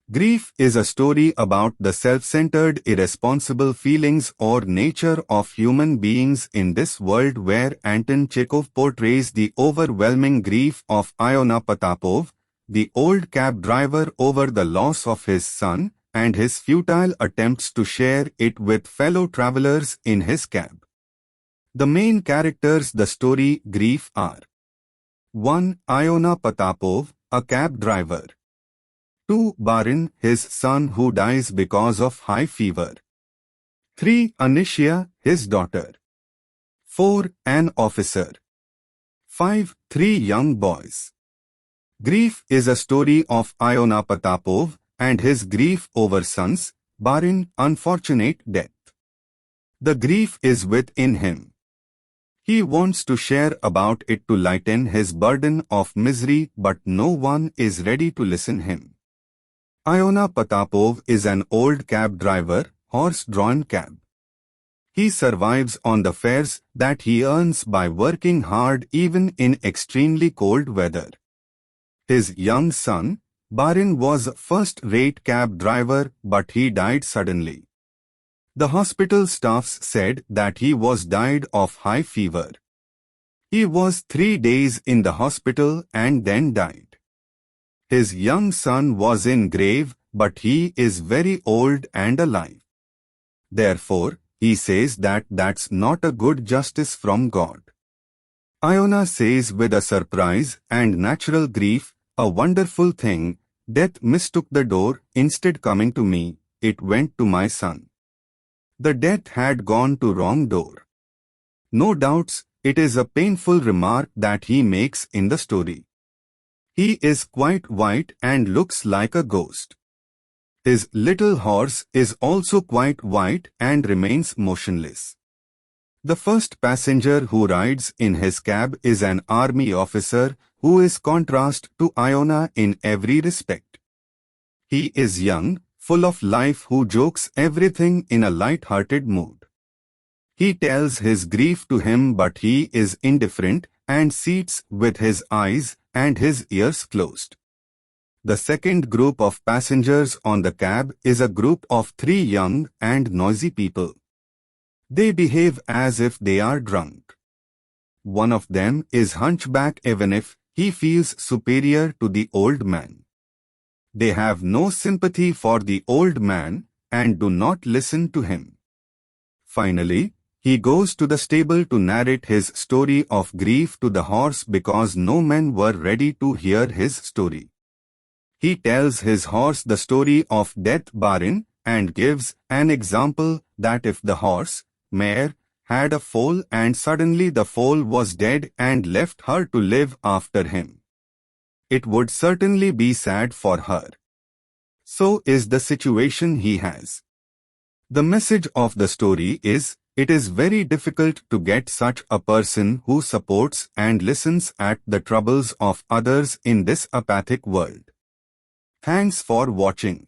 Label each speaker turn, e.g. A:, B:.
A: Grief is a story about the self-centered, irresponsible feelings or nature of human beings in this world, where Anton Chekhov portrays the overwhelming grief of Iona Potapov, the old cab driver, over the loss of his son and his futile attempts to share it with fellow travelers in his cab. The main characters the story grief are: 1. Iona Potapov, a cab driver. 2. Barin, his son who dies because of high fever. 3. Anishya, his daughter. 4. An officer. 5. 3 young boys. Grief is a story of Iona Potapov and his grief over son's, Barin, unfortunate death. The grief is within him. He wants to share about it to lighten his burden of misery, but no one is ready to listen him. Iona Potapov is an old cab driver, horse-drawn cab. He survives on the fares that he earns by working hard even in extremely cold weather. His young son, Barin, was a first-rate cab driver, but he died suddenly. The hospital staffs said that he was died of high fever. He was 3 days in the hospital and then died. His young son was in grave, but he is very old and alive. Therefore, he says that that's not a good justice from God. Iona says with a surprise and natural grief, "A wonderful thing, death mistook the door, instead coming to me, it went to my son." The death had gone to wrong door. No doubts, it is a painful remark that he makes in the story. He is quite white and looks like a ghost. His little horse is also quite white and remains motionless. The first passenger who rides in his cab is an army officer who is contrast to Iona in every respect. He is young, full of life, who jokes everything in a light-hearted mood. He tells his grief to him, but he is indifferent and sits with his eyes and his ears closed. The second group of passengers on the cab is a group of 3 young and noisy people. They behave as if they are drunk. One of them is hunchback, even if he feels superior to the old man. They have no sympathy for the old man and do not listen to him. Finally, he goes to the stable to narrate his story of grief to the horse because no men were ready to hear his story. He tells his horse the story of death Barin and gives an example that if the horse, mare, had a foal and suddenly the foal was dead and left her to live after him, it would certainly be sad for her. So is the situation he has. The message of the story is, it is very difficult to get such a person who supports and listens at the troubles of others in this apathic world. Thanks for watching.